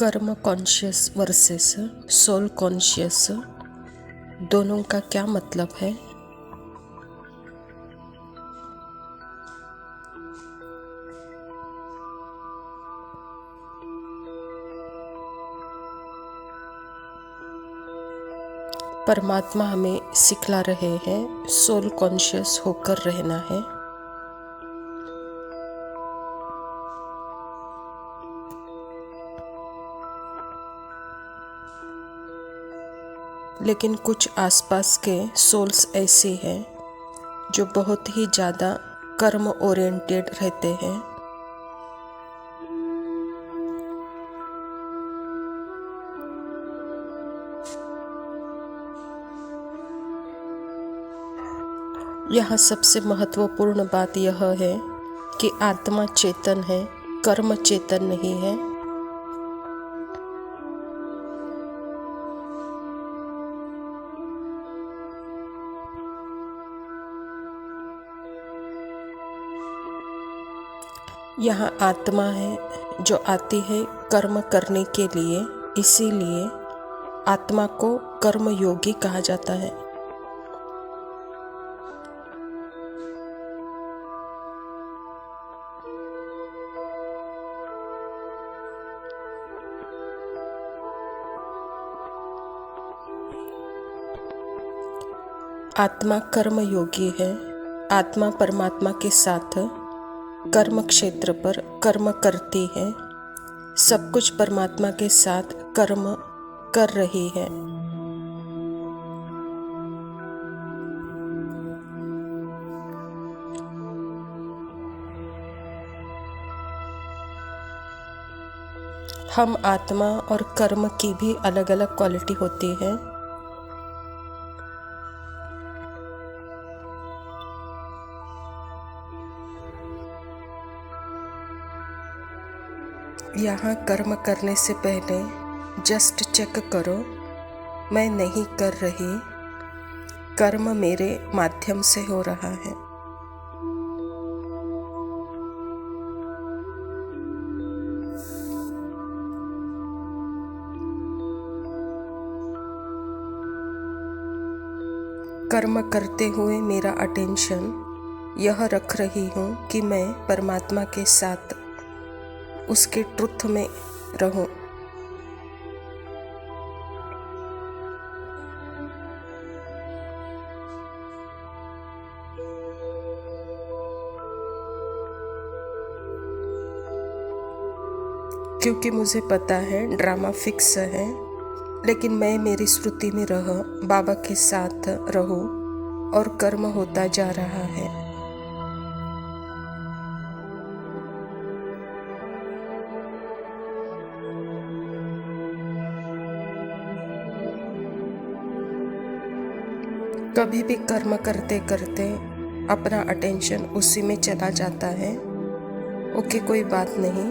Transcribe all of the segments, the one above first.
कर्म conscious versus soul conscious दोनों का क्या मतलब है? परमात्मा हमें सिखला रहे हैं सोल कॉन्शियस होकर रहना है। लेकिन कुछ आसपास के सोल्स ऐसे हैं जो बहुत ही ज़्यादा कर्म ओरिएंटेड रहते हैं। यहाँ सबसे महत्वपूर्ण बात यह है कि आत्मा चेतन है, कर्म चेतन नहीं है। यहाँ आत्मा है जो आती है कर्म करने के लिए, इसीलिए आत्मा को कर्म योगी कहा जाता है। आत्मा कर्म योगी है। आत्मा परमात्मा के साथ कर्म क्षेत्र पर कर्म करती है। सब कुछ परमात्मा के साथ कर्म कर रही है। हम आत्मा और कर्म की भी अलग अलग क्वालिटी होती है। यहाँ कर्म करने से पहले जस्ट चेक करो, मैं नहीं कर रही, कर्म मेरे माध्यम से हो रहा है। कर्म करते हुए मेरा अटेंशन यह रख रही हूँ कि मैं परमात्मा के साथ उसके ट्रुथ में रहूं। क्योंकि मुझे पता है ड्रामा फिक्स है, लेकिन मैं मेरी श्रुति में रह बाबा के साथ रहूं और कर्म होता जा रहा है। कभी भी कर्म करते करते अपना अटेंशन उसी में चला जाता है। ओके, कोई बात नहीं।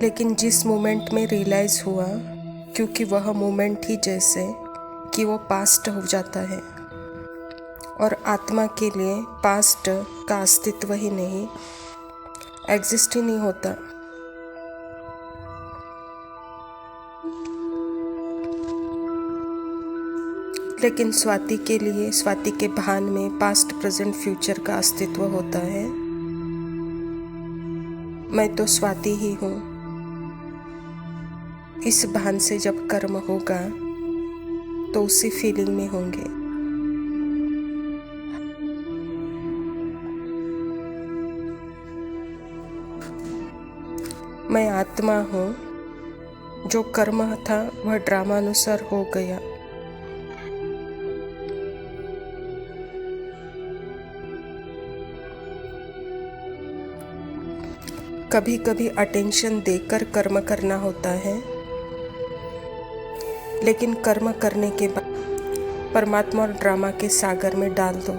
लेकिन जिस मोमेंट में रियलाइज हुआ, क्योंकि वह मोमेंट ही जैसे कि वो पास्ट हो जाता है और आत्मा के लिए पास्ट का अस्तित्व ही नहीं, एग्जिस्ट ही नहीं होता। लेकिन स्वाति के लिए, स्वाति के भान में पास्ट प्रेजेंट फ्यूचर का अस्तित्व होता है। मैं तो स्वाति ही हूँ। इस भान से जब कर्म होगा तो उसी फीलिंग में होंगे। मैं आत्मा हूँ। जो कर्म था वह ड्रामानुसार हो गया। कभी कभी अटेंशन देकर कर्म करना होता है, लेकिन कर्म करने के बाद परमात्मा और ड्रामा के सागर में डाल दो।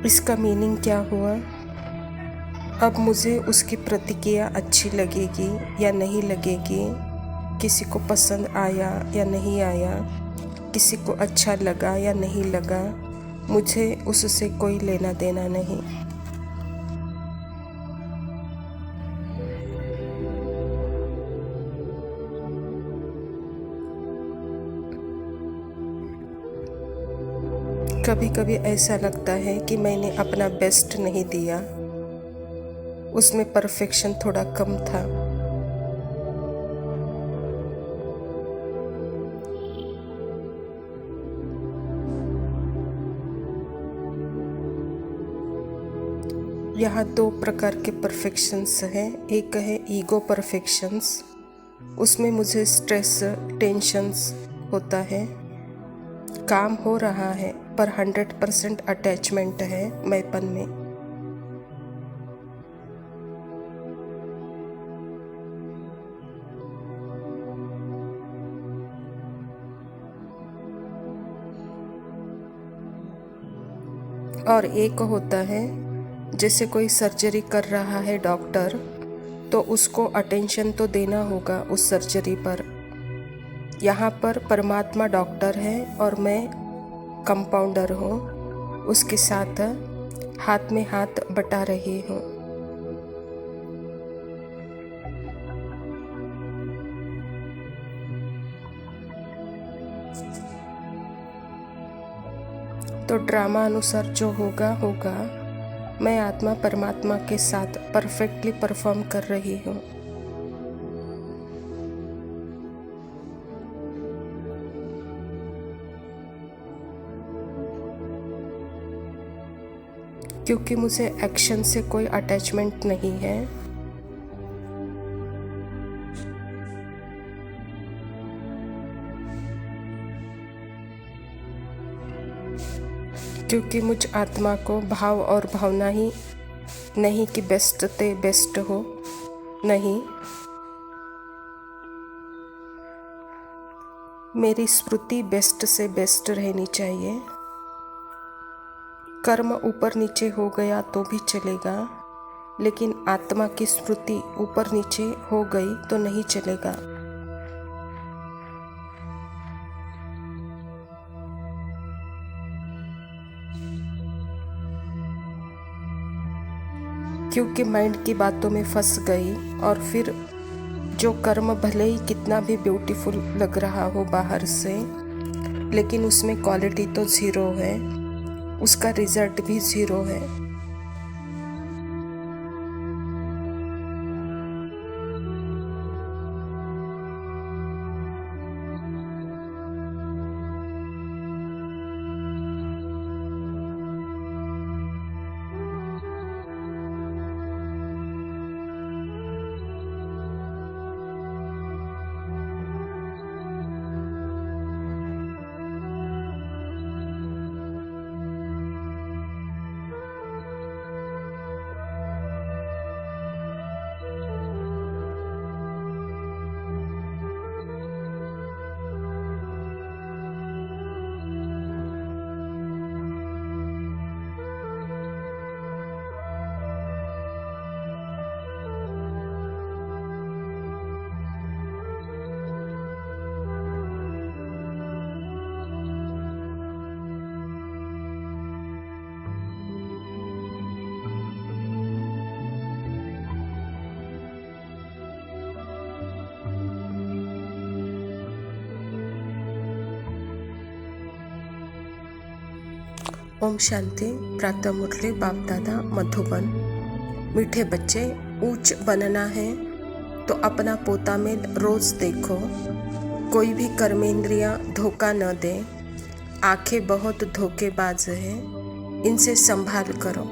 इसका मीनिंग क्या हुआ? अब मुझे उसकी प्रतिक्रिया अच्छी लगेगी या नहीं लगेगी, किसी को पसंद आया या नहीं आया, किसी को अच्छा लगा या नहीं लगा, मुझे उससे कोई लेना देना नहीं। कभी कभी ऐसा लगता है कि मैंने अपना बेस्ट नहीं दिया, उसमें परफेक्शन थोड़ा कम था। यहाँ दो प्रकार के परफेक्शंस हैं। एक है ईगो परफेक्शंस, उसमें मुझे स्ट्रेस टेंशन्स होता है, काम हो रहा है पर 100% अटैचमेंट है मैंपन में। और एक होता है जैसे कोई सर्जरी कर रहा है डॉक्टर, तो उसको अटेंशन तो देना होगा उस सर्जरी पर। यहाँ पर परमात्मा डॉक्टर है और मैं कंपाउंडर हूँ, उसके साथ हाथ में हाथ बटा रही हूँ। तो ड्रामा अनुसार जो होगा होगा, मैं आत्मा परमात्मा के साथ परफेक्टली परफॉर्म कर रही हूँ। क्योंकि मुझे एक्शन से कोई अटैचमेंट नहीं है। क्योंकि मुझ आत्मा को भाव और भावना ही नहीं कि बेस्ट ते बेस्ट हो, नहीं, मेरी स्मृति बेस्ट से बेस्ट रहनी चाहिए। कर्म ऊपर नीचे हो गया तो भी चलेगा, लेकिन आत्मा की स्मृति ऊपर नीचे हो गई तो नहीं चलेगा। क्योंकि माइंड की बातों में फंस गई और फिर जो कर्म भले ही कितना भी ब्यूटीफुल लग रहा हो बाहर से, लेकिन उसमें क्वालिटी तो ज़ीरो है, उसका रिजल्ट भी ज़ीरो है। ओम शांति। प्रातः मुरली बाप दादा मधुबन। मीठे बच्चे, ऊंच बनना है तो अपना पोता में रोज देखो, कोई भी कर्मेंद्रियां धोखा न दे। आंखें बहुत धोखेबाज है, इनसे संभाल करो।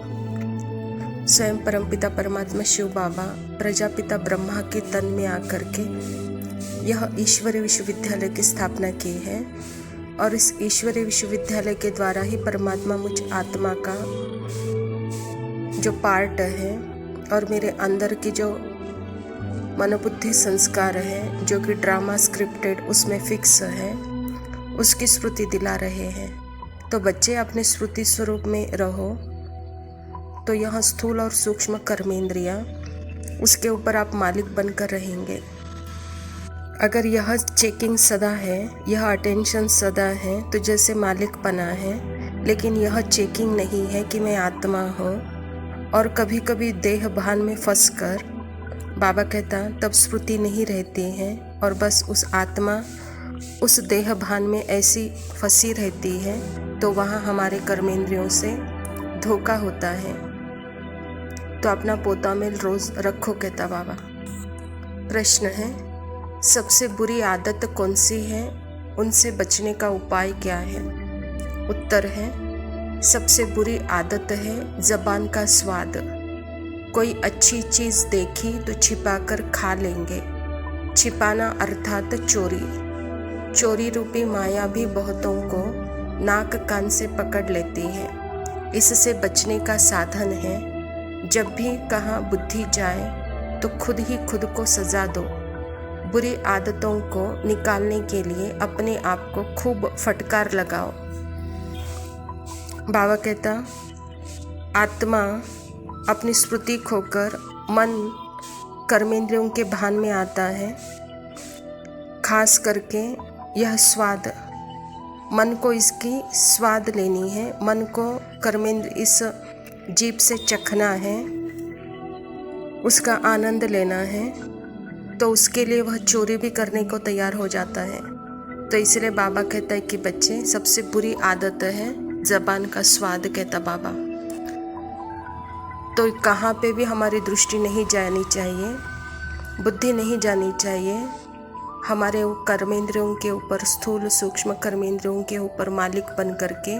स्वयं परमपिता परमात्मा शिव बाबा प्रजापिता ब्रह्मा के तन में आकर के यह ईश्वरीय विश्वविद्यालय की स्थापना की है, और इस ईश्वरीय विश्वविद्यालय के द्वारा ही परमात्मा मुझ आत्मा का जो पार्ट है और मेरे अंदर की जो मनोबुद्धि संस्कार है, जो कि ड्रामा स्क्रिप्टेड उसमें फिक्स है, उसकी स्मृति दिला रहे हैं। तो बच्चे अपने स्मृति स्वरूप में रहो, तो यह स्थूल और सूक्ष्म कर्मेंद्रियाँ, उसके ऊपर आप मालिक बनकर रहेंगे। अगर यह चेकिंग सदा है, यह अटेंशन सदा है, तो जैसे मालिक बना है। लेकिन यह चेकिंग नहीं है कि मैं आत्मा हूँ। और कभी कभी देह भान में फंसकर बाबा कहता तब स्मृति नहीं रहती है और बस उस आत्मा उस देह भान में ऐसी फंसी रहती है, तो वहाँ हमारे कर्मेंद्रियों से धोखा होता है। तो अपना पोता में रोज रखो, कहता बाबा। प्रश्न है, सबसे बुरी आदत कौन सी है, उनसे बचने का उपाय क्या है? उत्तर है, सबसे बुरी आदत है ज़बान का स्वाद। कोई अच्छी चीज़ देखी तो छिपाकर खा लेंगे। छिपाना अर्थात चोरी। चोरी रूपी माया भी बहुतों को नाक कान से पकड़ लेती है। इससे बचने का साधन है, जब भी कहाँ बुद्धि जाए तो खुद ही खुद को सजा दो। बुरी आदतों को निकालने के लिए अपने आप को खूब फटकार लगाओ। बाबा कहता, आत्मा अपनी स्मृति खोकर मन कर्मेंद्रियों के भान में आता है। खास करके यह स्वाद, मन को इसकी स्वाद लेनी है, मन को कर्मेंद्र इस जीभ से चखना है, उसका आनंद लेना है। तो उसके लिए वह चोरी भी करने को तैयार हो जाता है। तो इसलिए बाबा कहता है कि बच्चे, सबसे बुरी आदत है ज़बान का स्वाद, कहता बाबा। तो कहाँ पे भी हमारी दृष्टि नहीं जानी चाहिए, बुद्धि नहीं जानी चाहिए। हमारे वो कर्मेंद्रियों के ऊपर, स्थूल सूक्ष्म कर्मेंद्रियों के ऊपर मालिक बन करके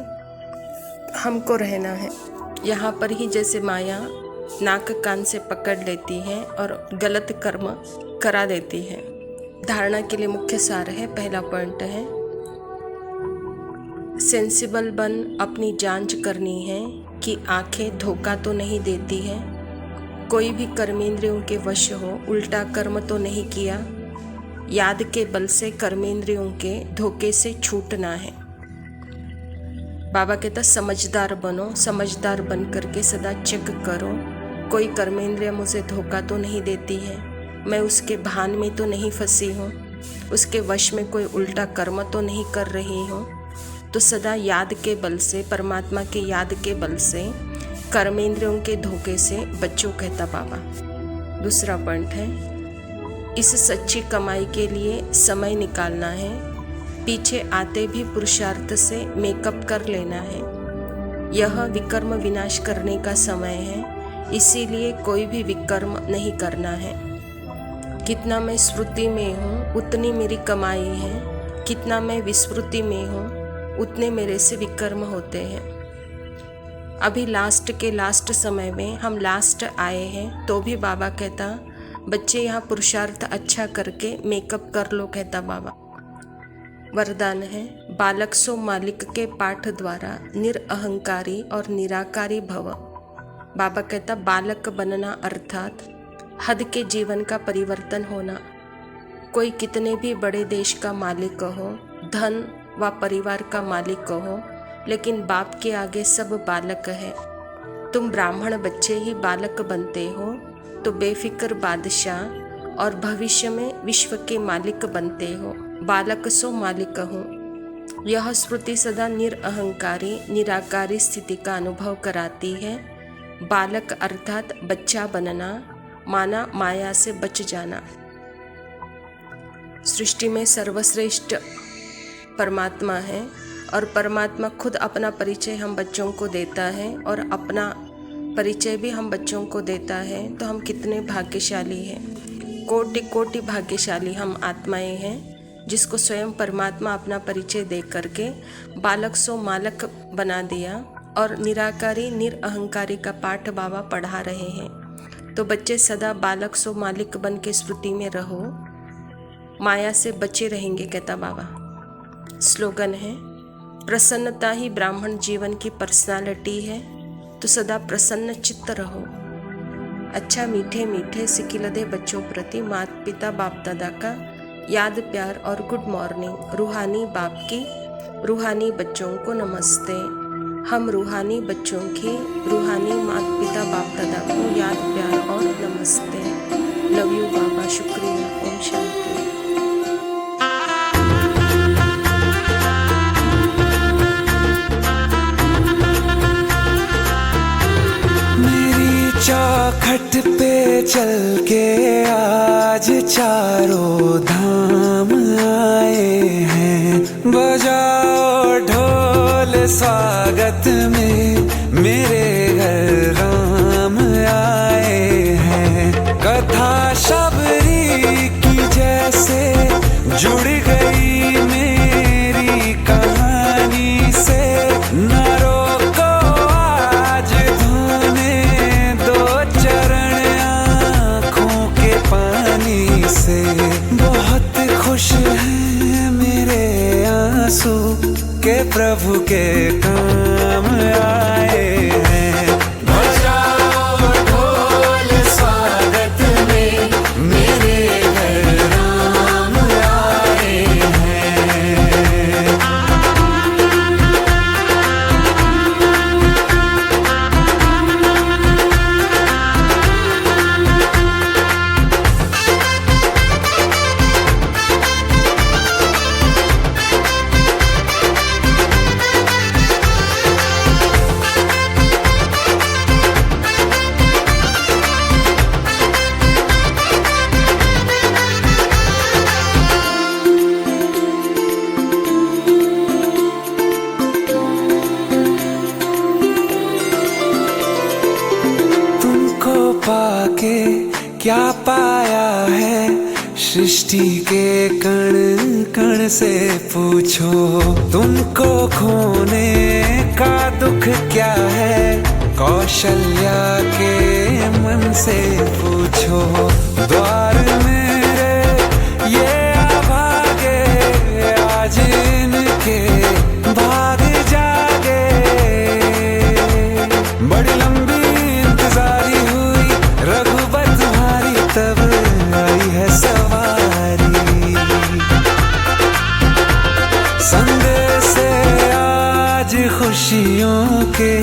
हमको रहना है। यहाँ पर ही जैसे माया नाक कान से पकड़ लेती है और गलत कर्म करा देती है। धारणा के लिए मुख्य सार है, पहला पॉइंट है, सेंसिबल बन अपनी जांच करनी है कि आंखें धोखा तो नहीं देती हैं, कोई भी कर्मेंद्रियों के वश हो, उल्टा कर्म तो नहीं किया। याद के बल से कर्मेंद्रियों के धोखे से छूटना है। बाबा कहता समझदार बनो, समझदार बन करके सदा चेक करो, कोई कर्मेंद्रिय मुझे धोखा तो नहीं देती है, मैं उसके भान में तो नहीं फंसी हूँ, उसके वश में कोई उल्टा कर्म तो नहीं कर रही हूँ। तो सदा याद के बल से, परमात्मा के याद के बल से कर्मेंद्रियों के धोखे से बच्चों, कहता बाबा। दूसरा पॉइंट है, इस सच्ची कमाई के लिए समय निकालना है। पीछे आते भी पुरुषार्थ से मेकअप कर लेना है। यह विकर्म विनाश करने का समय है, इसीलिए कोई भी विकर्म नहीं करना है। कितना मैं स्मृति में हूँ उतनी मेरी कमाई है, कितना मैं विस्मृति में हूँ उतने मेरे से विकर्म होते हैं। अभी लास्ट के लास्ट समय में हम लास्ट आए हैं, तो भी बाबा कहता बच्चे यहाँ पुरुषार्थ अच्छा करके मेकअप कर लो, कहता बाबा। वरदान है, बालक सो मालिक के पाठ द्वारा निरअहंकारी और निराकारी भव। बाबा कहता बालक बनना अर्थात हद के जीवन का परिवर्तन होना। कोई कितने भी बड़े देश का मालिक हो, धन व परिवार का मालिक हो, लेकिन बाप के आगे सब बालक है। तुम ब्राह्मण बच्चे ही बालक बनते हो तो बेफिक्र बादशाह और भविष्य में विश्व के मालिक बनते हो। बालक सो मालिक हूँ। यह स्मृति सदा निरअहंकारी निराकारी स्थिति का अनुभव कराती है। बालक अर्थात बच्चा बनना, माना माया से बच जाना। सृष्टि में सर्वश्रेष्ठ परमात्मा है और परमात्मा खुद अपना परिचय हम बच्चों को देता है और अपना परिचय भी हम बच्चों को देता है। तो हम कितने भाग्यशाली हैं, कोटि कोटि भाग्यशाली हम आत्माएं हैं, जिसको स्वयं परमात्मा अपना परिचय दे करके बालक सो मालक बना दिया और निराकारी निरअहंकारी का पाठ बाबा पढ़ा रहे हैं। तो बच्चे सदा बालक सो मालिक बन के स्मृति में रहो, माया से बचे रहेंगे, कहता बाबा। स्लोगन है, प्रसन्नता ही ब्राह्मण जीवन की पर्सनालिटी है, तो सदा प्रसन्न चित्त रहो। अच्छा मीठे मीठे सिकिलदे बच्चों प्रति माता पिता बाप दादा का याद प्यार और गुड मॉर्निंग। रूहानी बाप की रूहानी बच्चों को नमस्ते। हम रूहानी बच्चों की रूहानी माता पिता बाप दादा को याद प्यार और नमस्ते। लव यू बाबा, शुक्रिया। ओम शांति। चौखट पे चल के आज चारों धाम आए हैं। बजाओ ढोल स्वागत में, मेरे घर राम आए हैं। कथा शबरी की जैसे जुड़ गई मेरी कहानी से। न रोको आज धोने दो चरण आँखों के पानी से। बहुत खुश हैं मेरे आंसू के प्रभु के काम आए हैं। बजाओ ढोल स्वागत में, मेरे घर राम आए हैं। पाके क्या पाया है सृष्टि के कण कण से पूछो। तुमको खोने का दुख क्या है कौशल्या के मन से पूछो। द्वार मेरे ये अभागे आज इनके भाग जागे। बड़ी लंबी इंतजारी हुई रघुबर तुम्हारी, तब आई है सवारी। संदेश से आज खुशियों के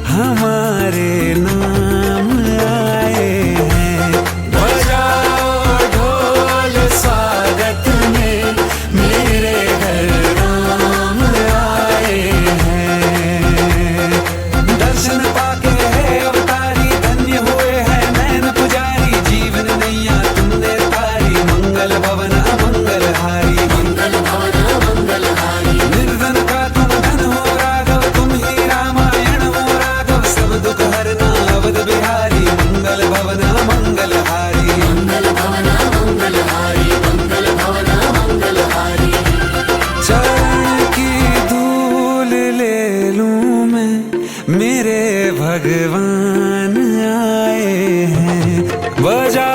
हमारे नाम आए हैं। बजाओ ढोल स्वागत में, मेरे घर राम आए हैं। दर्शन पाके है अवतारी, धन्य हुए हैं नैन पुजारी। जीवन नैया तुमने तारी, मंगल भवन अमंगल हारी। मंगल भवन अमंगल हारी। निर्धन का तुम धन हो राघव, तुम ही रामायण हो राघव। सब दुख हरना अवध बिहारी, मंगल भवन अमंगल हारी। मंगल भवन अमंगल हारी, मंगल भवन अमंगल हारी। चरण की धूल ले लूं मैं, मेरे भगवान आए हैं। बजा